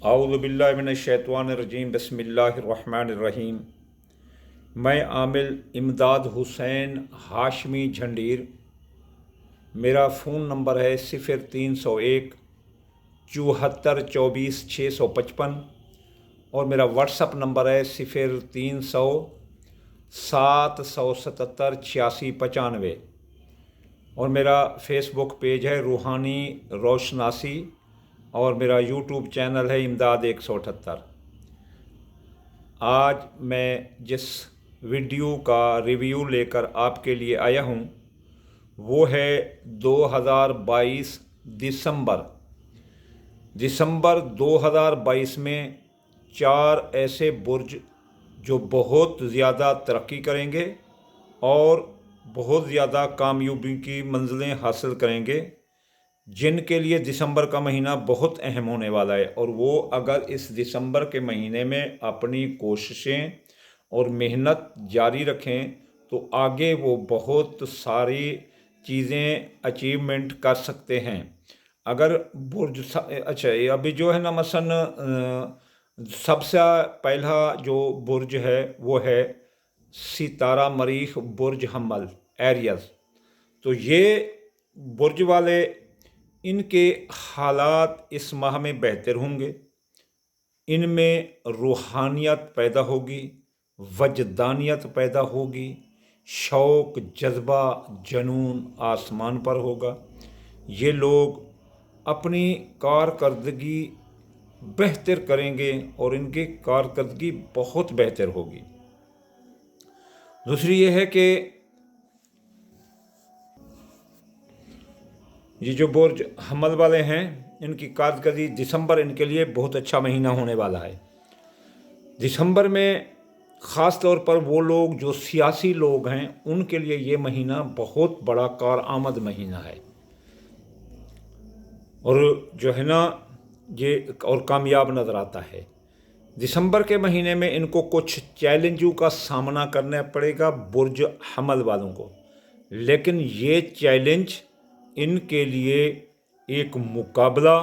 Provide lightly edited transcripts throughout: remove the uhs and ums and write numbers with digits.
اعوذ باللہ من الشیطان الرجیم بسم اللہ الرحمن الرحیم۔ میں عامل امداد حسین ہاشمی جھنڈیر۔ میرا فون نمبر ہے 0301 74 24 655 اور میرا واٹس اپ نمبر ہے 0300 777 8695 اور میرا فیس بک پیج ہے روحانی روشناسی اور میرا یوٹیوب چینل ہے امداد 178۔ آج میں جس ویڈیو کا ریویو لے کر آپ کے لیے آیا ہوں وہ ہے 2022 دسمبر 2022 میں 4 ایسے برج جو بہت زیادہ ترقی کریں گے اور بہت زیادہ کامیابی کی منزلیں حاصل کریں گے، جن کے لیے دسمبر کا مہینہ بہت اہم ہونے والا ہے۔ اور وہ اگر اس دسمبر کے مہینے میں اپنی کوششیں اور محنت جاری رکھیں تو آگے وہ بہت ساری چیزیں اچیومنٹ کر سکتے ہیں۔ اگر برج ابھی جو ہے نا مثلا سب سے پہلا جو برج ہے وہ ہے ستارہ مریخ برج حمل ایریز۔ تو یہ برج والے ان کے حالات اس ماہ میں بہتر ہوں گے، ان میں روحانیت پیدا ہوگی، وجدانیت پیدا ہوگی، شوق جذبہ جنون آسمان پر ہوگا۔ یہ لوگ اپنی کارکردگی بہتر کریں گے اور ان کی کارکردگی بہت بہتر ہوگی۔ دوسری یہ ہے کہ یہ جو برج حمل والے ہیں ان کی کارکردگی دسمبر ان کے لیے بہت اچھا مہینہ ہونے والا ہے۔ دسمبر میں خاص طور پر وہ لوگ جو سیاسی لوگ ہیں ان کے لیے یہ مہینہ بہت بڑا کارآمد مہینہ ہے، اور جو ہے نا یہ اور کامیاب نظر آتا ہے۔ دسمبر کے مہینے میں ان کو کچھ چیلنجوں کا سامنا کرنا پڑے گا برج حمل والوں کو، لیکن یہ چیلنج ان کے لیے ایک مقابلہ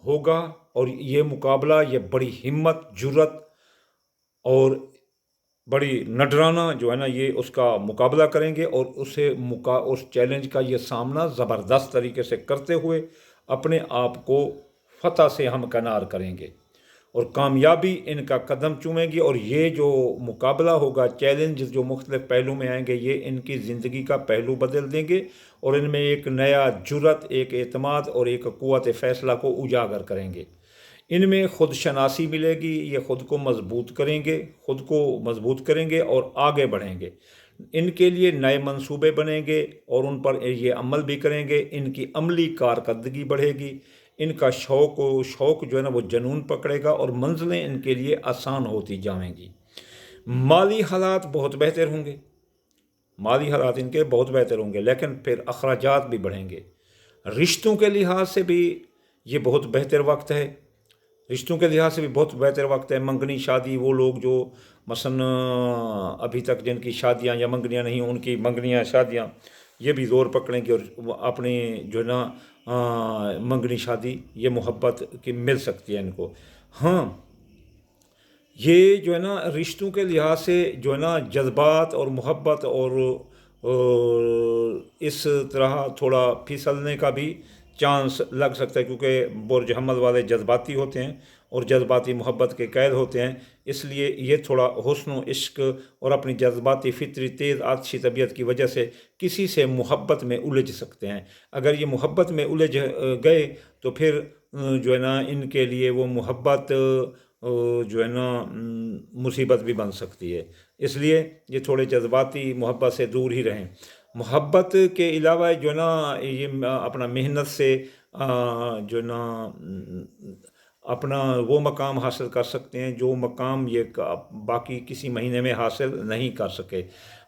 ہوگا، اور یہ مقابلہ یہ بڑی ہمت جرات اور بڑی نڈرانہ جو ہے نا یہ اس کا مقابلہ کریں گے، اور اس چیلنج کا یہ سامنا زبردست طریقے سے کرتے ہوئے اپنے آپ کو فتح سے ہمکنار کریں گے اور کامیابی ان کا قدم چومیں گی۔ اور یہ جو مقابلہ ہوگا، چیلنج جو مختلف پہلو میں آئیں گے، یہ ان کی زندگی کا پہلو بدل دیں گے اور ان میں ایک نیا جرات، ایک اعتماد اور ایک قوت فیصلہ کو اجاگر کریں گے۔ ان میں خود شناسی ملے گی، یہ خود کو مضبوط کریں گے اور آگے بڑھیں گے۔ ان کے لیے نئے منصوبے بنیں گے اور ان پر یہ عمل بھی کریں گے۔ ان کی عملی کارکردگی بڑھے گی، ان کا شوق جو ہے نا وہ جنون پکڑے گا اور منزلیں ان کے لیے آسان ہوتی جائیں گی۔ مالی حالات بہت بہتر ہوں گے، مالی حالات ان کے بہت بہتر ہوں گے، لیکن پھر اخراجات بھی بڑھیں گے۔ رشتوں کے لحاظ سے بھی یہ بہت بہتر وقت ہے، رشتوں کے لحاظ سے بھی بہت بہتر وقت ہے۔ منگنی شادی، وہ لوگ جو مثلا ابھی تک جن کی شادیاں یا منگنیاں نہیں، ان کی منگنیاں شادیاں یہ بھی زور پکڑیں گے اور اپنی جو ہے نا منگنی شادی یہ محبت کی مل سکتی ہے ان کو۔ ہاں، یہ جو ہے نا رشتوں کے لحاظ سے جو ہے نا جذبات اور محبت اور اس طرح تھوڑا پھسلنے کا بھی چانس لگ سکتا ہے، کیونکہ برج حمل والے جذباتی ہوتے ہیں اور جذباتی محبت کے قید ہوتے ہیں، اس لیے یہ تھوڑا حسن و عشق اور اپنی جذباتی فطری تیز آتشی طبیعت کی وجہ سے کسی سے محبت میں الجھ سکتے ہیں۔ اگر یہ محبت میں الجھ گئے تو پھر جو ہے نا ان کے لیے وہ محبت جو ہے نا مصیبت بھی بن سکتی ہے، اس لیے یہ تھوڑے جذباتی محبت سے دور ہی رہیں۔ محبت کے علاوہ جو ہے نا یہ اپنا محنت سے جو ہے نا اپنا وہ مقام حاصل کر سکتے ہیں جو مقام یہ باقی کسی مہینے میں حاصل نہیں کر سکے۔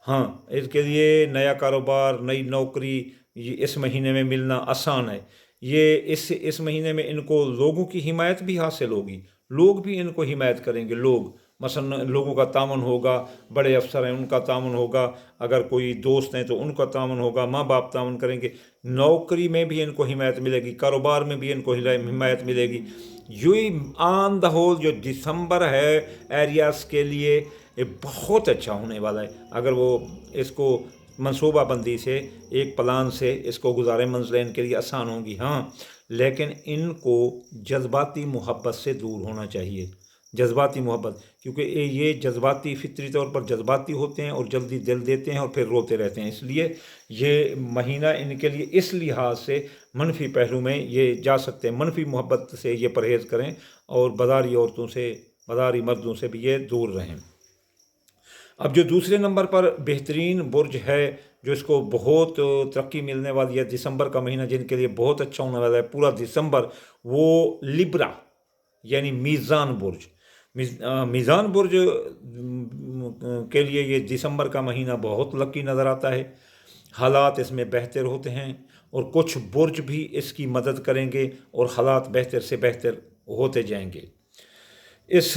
ہاں، اس کے لیے نیا کاروبار، نئی نوکری یہ اس مہینے میں ملنا آسان ہے۔ یہ اس مہینے میں ان کو لوگوں کی حمایت بھی حاصل ہوگی، لوگ بھی ان کو حمایت کریں گے، मसलन लोगों का तामन होगा, बड़े अफसर हैं उनका तामन होगा, अगर कोई दोस्त हैं तो उनका तामन होगा, माँ बाप तामन करेंगे, नौकरी में भी इनको हिमायत मिलेगी, कारोबार में भी इनको हिमायत मिलेगी। यूँ ऑन द होल जो दिसंबर है एरियाज़ के लिए ये बहुत अच्छा होने वाला है। अगर वो इसको मनसूबाबंदी से, एक प्लान से इसको गुजारे, मंजिलें इनके लिए आसान होंगी। हाँ, लेकिन इनको जज्बाती मोहब्बत से दूर होना चाहिए, जज्बाती मोहब्बत, क्योंकि ये जज्बाती फितरी तौर पर जज्बाती होते हैं और जल्दी दिल देते हैं और फिर रोते रहते हैं। इसलिए ये महीना इनके लिए इस लिहाज से मनफी पहलू में ये जा सकते हैं। मनफी मोहब्बत से ये परहेज़ करें और बाज़ारी औरतों से, बाज़ारी मर्दों से भी ये दूर रहें। अब जो दूसरे नंबर पर बेहतरीन बुर्ज है जो इसको बहुत तरक्की मिलने वाली है, दिसंबर का महीना जिनके लिए बहुत अच्छा होने वाला है पूरा दिसंबर, वो लिब्रा यानी मीज़ान बुर्ज। मीज़ान बुर्ज के लिए ये दिसंबर का महीना बहुत लकी नज़र आता है। हालात इसमें बेहतर होते हैं और कुछ बुर्ज भी इसकी मदद करेंगे और हालात बेहतर से बेहतर होते जाएंगे। इस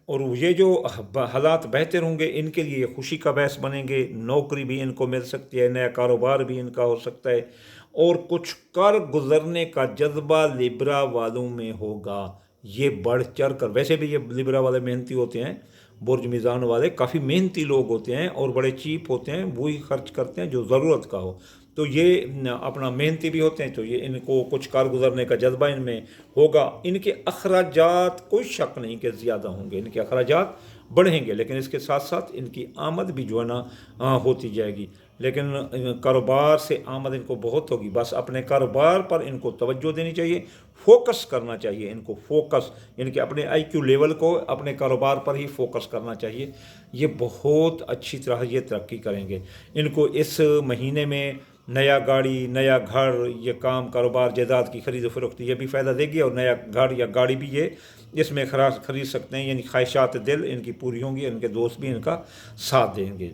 और ये जो हालात बेहतर होंगे इनके लिए खुशी का बायस बनेंगे, नौकरी भी इनको मिल सकती है, नया कारोबार भी इनका हो सकता है और कुछ कर गुजरने का जज्बा लिब्रा वालों में होगा। ये बढ़ चढ़ कर, वैसे भी ये लिब्रा वाले मेहनती होते हैं, बुर्ज मीज़ान वाले काफ़ी मेहनती लोग होते हैं और बड़े चीप होते हैं, वही खर्च करते हैं जो ज़रूरत का हो। तो ये अपना मेहनती भी होते हैं, तो ये इनको कुछ कार गुजरने का जज्बा इनमें होगा। इनके अखराजात कोई शक नहीं कि ज़्यादा होंगे, इनके अखराजात बढ़ेंगे, लेकिन इसके साथ साथ इनकी आमद भी जो है ना होती जाएगी। लेकिन कारोबार से आमद इनको बहुत होगी। बस अपने कारोबार पर इनको तवज्जो देनी चाहिए, फोकस करना चाहिए इनको, फोकस यानी कि अपने IQ लेवल को अपने कारोबार पर ही फोकस करना चाहिए। ये बहुत अच्छी तरह ये तरक्की करेंगे। इनको इस महीने में नया गाड़ी, नया घर, ये काम कारोबार जायदाद की खरीद फरोख्त ये भी फ़ायदा देगी और नया घर या गाड़ी भी ये इसमें खरीद सकते हैं, यानी ख्वाहिशात दिल इनकी पूरी होंगी, इनके दोस्त भी इनका साथ देंगे।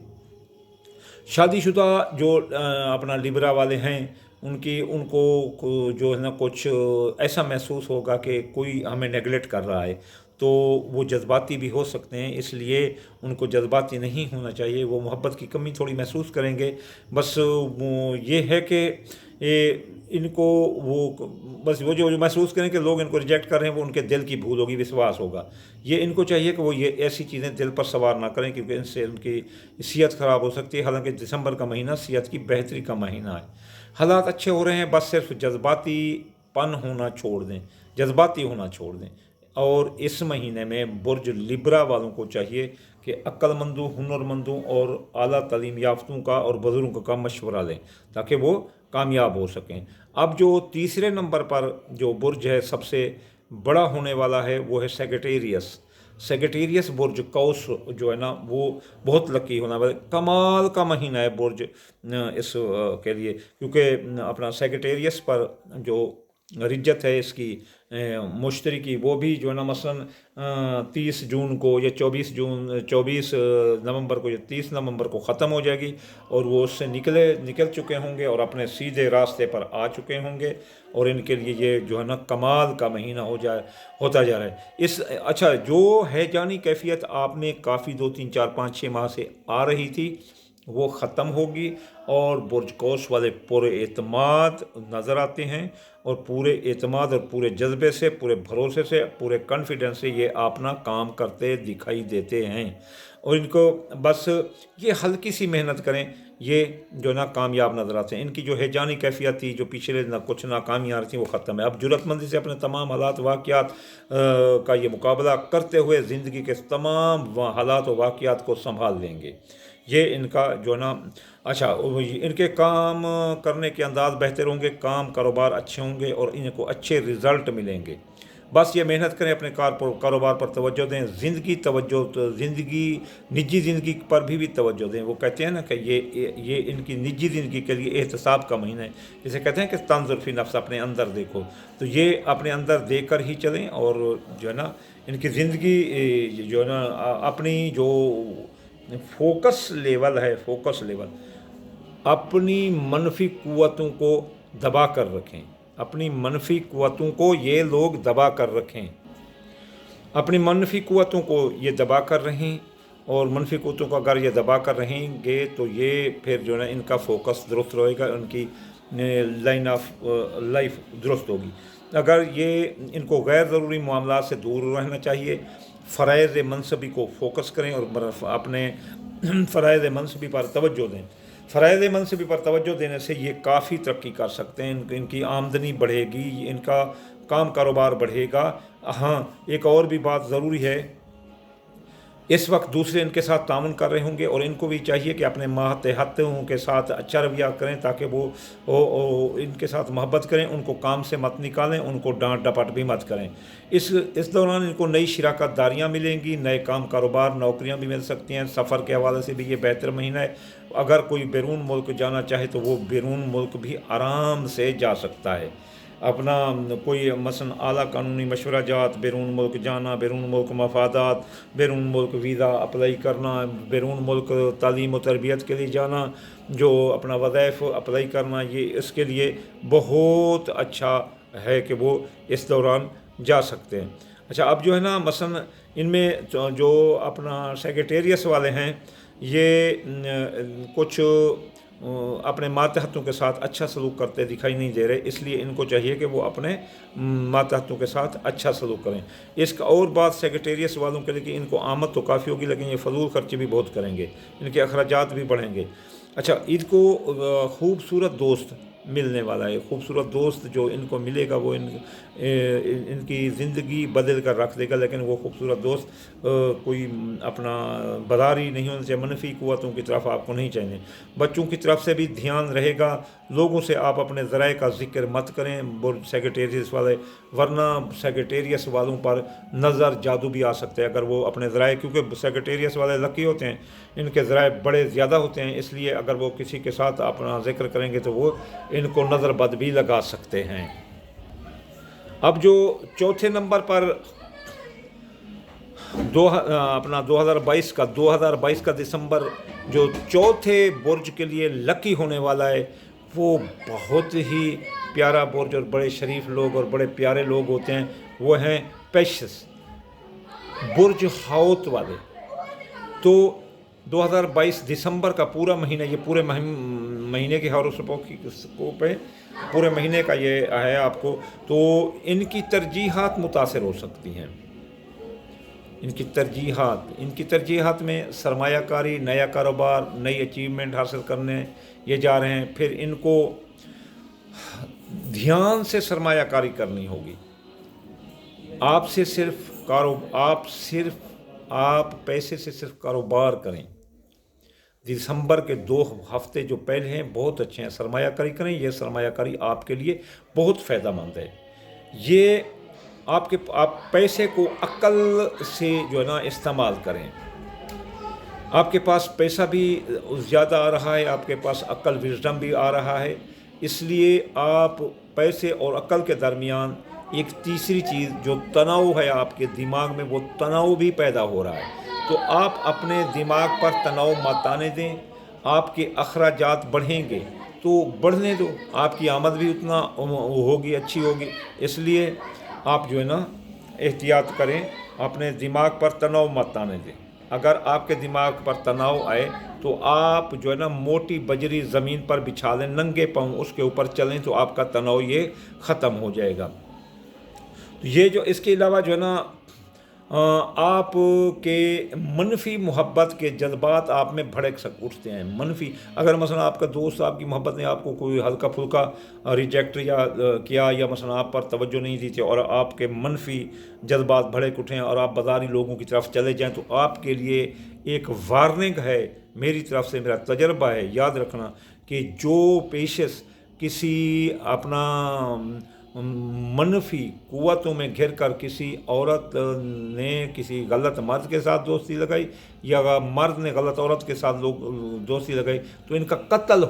शादीशुदा जो अपना लिब्रा वाले हैं उनको जो है ना कुछ ऐसा महसूस होगा कि कोई हमें नेगलेक्ट कर रहा है, तो वो जज्बाती भी हो सकते हैं, इसलिए उनको जज्बाती नहीं होना चाहिए। वो मोहब्बत की कमी थोड़ी महसूस करेंगे। बस ये है कि इनको बस वो जो महसूस करें कि लोग इनको रिजेक्ट कर रहे हैं, वो उनके दिल की भूल होगी, विश्वास होगा। ये इनको चाहिए कि वो ये ऐसी चीज़ें दिल पर सवार ना करें, क्योंकि इनसे उनकी सेहत ख़राब हो सकती है। हालांकि दिसंबर का महीना सेहत की बेहतरी का महीना है, हालात अच्छे हो रहे हैं, बस सिर्फ जज्बातीपन होना छोड़ दें, जज्बाती होना छोड़ दें। और इस महीने में बुर्ज लिब्रा वालों को चाहिए कि अक्लमंदों, हुनरमंदों और आला तालीम याफ्तों का और बुजुर्गों का मशवरा लें ताकि वो कामयाब हो सकें। अब जो तीसरे नंबर पर जो बुर्ज है सबसे बड़ा होने वाला है वो है सेगिटेरियस। सेगिटेरियस बुर्ज कौस जो है ना वो बहुत लकी होना वाला, कमाल का महीना है बुर्ज इस के लिए, क्योंकि अपना सेगिटेरियस पर जो रिज्जत है इसकी मुश्तरी की, वो भी जो है ना मसलन 30 जून को या 24 नवंबर को या 30 नवंबर को ख़त्म हो जाएगी और वो उससे निकल चुके होंगे और अपने सीधे रास्ते पर आ चुके होंगे और इनके लिए ये जो है ना कमाल का महीना होता जा रहा है। अच्छा जो है जानी कैफियत आप में काफ़ी 2, 3, 4, 5, 6 माह से आ रही थी वो ख़त्म होगी और बुर्ज कौस वाले पूरे एतमाद नज़र आते हैं और पूरे एतमाद और पूरे जज्बे से, पूरे भरोसे से, पूरे कॉन्फिडेंस से ये अपना काम करते दिखाई देते हैं। और इनको बस ये हल्की सी मेहनत करें, ये जो ना कामयाब नज़र आते हैं। इनकी जो हैजानी कैफियत थी, जो पिछले कुछ नाकामियाँ थी, वो ख़त्म है। अब जुर्रतमंदी से अपने तमाम हालात वाक़यात का ये मुकाबला करते हुए ज़िंदगी के तमाम हालात और वाक़यात को संभाल लेंगे। ये इनका जो ना अच्छा, इनके काम करने के अंदाज बेहतर होंगे, काम कारोबार अच्छे होंगे और इनको अच्छे रिज़ल्ट मिलेंगे। बस ये मेहनत करें, अपने कारोबार पर तवज्जो दें, निजी ज़िंदगी पर भी तवज्जो दें। वो कहते हैं ना कि ये इनकी निजी ज़िंदगी के लिए एहतसाब का महीना है, जिसे कहते हैं कि तंज़ुर फ़ी नफ्स, अपने अंदर देखो। तो ये अपने अंदर देख कर ही चलें और जो है ना इनकी ज़िंदगी जो है ना अपनी जो फोकस लेवल है, फोकस लेवल अपनी मनफी क़ुव्वतों को दबा कर रखें, अपनी मनफी क़ुव्वतों को ये लोग दबा कर रखें। अपनी मनफी क़ुव्वतों को ये दबा कर रहें, और मनफी क़ुव्वतों को अगर ये दबा कर रहेंगे तो ये फिर जो है ना इनका फोकस दुरुस्त रहेगा, उनकी लाइन ऑफ लाइफ दुरुस्त होगी। अगर ये इनको गैर ज़रूरी मामलात से दूर रहना चाहिए, फ़राइज़ मनसबी को फोकस करें और अपने फ़राइज़ मनसबी पर तवज्जो दें। फ़राइज़ मनसबी पर तवज्जो देने से ये काफ़ी तरक्की कर सकते हैं, इनकी आमदनी बढ़ेगी, इनका काम कारोबार बढ़ेगा। हाँ, एक और भी बात ज़रूरी है, इस वक्त दूसरे इनके साथ तामुन कर रहे होंगे और इनको भी चाहिए कि अपने मातहतों के साथ अच्छा रवैया करें, ताकि वो इनके साथ मोहब्बत करें, उनको काम से मत निकालें, उनको डांट डपट भी मत करें। इस दौरान इनको नई शिराकत दारियाँ मिलेंगी, नए काम कारोबार नौकरियां भी मिल सकती हैं। सफ़र के हवाले से भी ये बेहतर महीना है। अगर कोई बैरून मुल्क जाना चाहे तो वो बैरून मुल्क भी आराम से जा सकता है। अपना कोई मसलन आला कानूनी मशवरा जात, बैरून मुल्क जाना, बैरून मुल्क मफादात, बैरून मुल्क वीज़ा अप्लाई करना, बैरून मुल्क तालीम व तरबियत के लिए जाना, जो अपना वज़ाइफ अप्लाई करना, ये इसके लिए बहुत अच्छा है कि वो इस दौरान जा सकते हैं। अच्छा, अब जो है ना मसलन इनमें जो अपना सेक्रेटेरियस वाले हैं, ये कुछ अपने मातहतों के साथ अच्छा सलूक करते दिखाई नहीं दे रहे, इसलिए इनको चाहिए कि वो अपने मातहतों के साथ अच्छा सलूक करें। इसका और बात सेक्रेटेरियस वालों के लिए कि इनको आमद तो काफ़ी होगी, लेकिन ये फजूल खर्चे भी बहुत करेंगे, इनके अखराजात भी बढ़ेंगे। अच्छा, इनको खूबसूरत दोस्त मिलने वाला है, खूबसूरत दोस्त जो इनको मिलेगा वो इनकी ज़िंदगी बदल कर रख देगा। लेकिन वो खूबसूरत दोस्त कोई अपना बदारी नहीं होना चाहिए, मनफी क़ुव्वतों की तरफ आपको नहीं चाहिए। बच्चों की तरफ से भी ध्यान रहेगा, लोगों से आप अपने ज़राए का ज़िक्र मत करें बोर्ड सेक्रेटेरियस वाले, वरना सेक्रेटेरियस वालों पर नज़र जादू भी आ सकते हैं। अगर वो अपने ज़राए, क्योंकि सेक्रेटेरियस वाले लकी होते हैं, इनके ज़राए बड़े ज़्यादा होते हैं, इसलिए अगर वो किसी के साथ अपना ज़िक्र करेंगे तो वो इनको नज़र बद भी लगा सकते हैं। अब जो चौथे नंबर पर अपना 2022 का दिसंबर जो चौथे बुर्ज के लिए लकी होने वाला है, वो बहुत ही प्यारा बुर्ज और बड़े शरीफ लोग और बड़े प्यारे लोग होते हैं, वो हैं पेशस बुर्ज हौत वाले। तो 2022 दिसंबर का पूरा महीना, ये पूरे महीने के हॉरोस्कोप पे पूरे महीने का ये है आपको, तो इनकी तरजीहात मुतासर हो सकती हैं। इनकी तरजीहात में सरमायाकारी, नया कारोबार, नई अचीवमेंट हासिल करने ये जा रहे हैं। फिर इनको ध्यान से सरमायाकारी करनी होगी। आप पैसे से सिर्फ कारोबार करें। दिसंबर के 2 हफ्ते जो पहले हैं बहुत अच्छे हैं, सरमायाकारी करें। ये सरमायाकारी आपके लिए बहुत फ़ायदेमंद है। ये आप पैसे को अक्ल से जो है ना इस्तेमाल करें। आपके पास पैसा भी ज़्यादा आ रहा है, आपके पास अक्ल विजडम भी आ रहा है, इसलिए आप पैसे और अक्ल के दरमियान एक तीसरी चीज़ जो तनाव है आपके दिमाग में, वो तनाव भी पैदा हो रहा है। तो आप अपने दिमाग पर तनाव मत आने दें। आपके अखराजात बढ़ेंगे तो बढ़ने दो, आपकी आमद भी उतना होगी, अच्छी होगी। इसलिए आप जो है ना एहतियात करें, अपने दिमाग पर तनाव मत आने दें। अगर आपके दिमाग पर तनाव आए तो आप जो है ना मोटी बजरी ज़मीन पर बिछा लें, नंगे पाँव उसके ऊपर चलें, तो आपका तनाव ये ख़त्म हो जाएगा। तो ये जो इसके अलावा जो है ना आप के मनफी मोहब्बत के जज्बात आप में भड़क उठते हैं। मनफी, अगर मसलन आपका दोस्त आपकी मोहब्बत ने आपको कोई हल्का फुल्का रिजेक्ट किया या मसलन आप पर तवज्जो नहीं दी थी और आपके मनफी जज्बात भड़क उठें और आप बाज़ारी लोगों की तरफ चले जाएं, तो आपके लिए एक वार्निंग है, मेरी तरफ से मेरा तजर्बा है। याद रखना कि जो पेशेंस किसी अपना मनफी क़ुव्वतों में घिर कर किसी औरत ने किसी गलत मर्द के साथ दोस्ती लगाई या मर्द ने गलत औरत के साथ दोस्ती लगाई, तो इनका कत्ल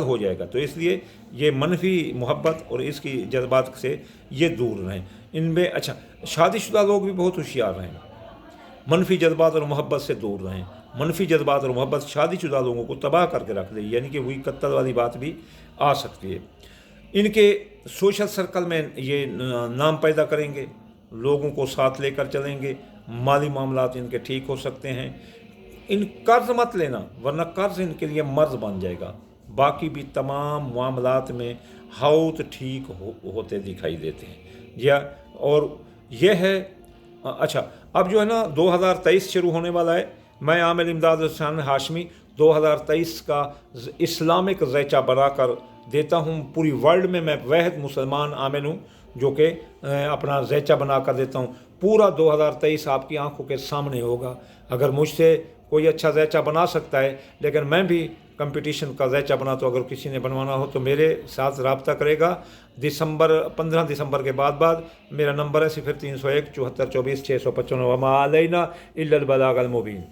हो जाएगा। तो इसलिए ये मनफी मोहब्बत और इसकी जज्बात से ये दूर रहें। इनमें अच्छा, शादीशुदा लोग भी बहुत होशियार रहें, मनफी जज्बात और मोहब्बत से दूर रहें। मनफी जज्बात और मोहब्बत शादीशुदा लोगों को तबाह करके रख दे, यानी कि हुई कत्ल वाली बात भी आ सकती है। इनके सोशल सर्कल में ये नाम पैदा करेंगे, लोगों को साथ लेकर चलेंगे, माली मामलात इनके ठीक हो सकते हैं। इन कर्ज मत लेना, वरना कर्ज इनके लिए मर्ज बन जाएगा। बाकी भी तमाम मामलात में हाउत ठीक होते दिखाई देते हैं। या और यह है अच्छा, अब जो है ना 2023 शुरू होने वाला है। मैं आमिर इमदाद हुसैन हाशमी 2023 का इस्लामिक ज़ैचा बनाकर देता हूँ। पूरी वर्ल्ड में मैं वाहिद मुसलमान आमिर हूँ जो कि अपना ज़ैचा बना कर देता हूँ। पूरा 2023 आपकी आंखों के सामने होगा। अगर मुझसे कोई अच्छा ज़ैचा बना सकता है, लेकिन मैं भी कंपटीशन का ज़ैचा बनाता हूँ। अगर किसी ने बनवाना हो तो मेरे साथ रब्ता करेगा। 15 दिसंबर के बाद मेरा नंबर है 0301 74 24 655 वमा अलैना इल्लल बलागल मुबीन।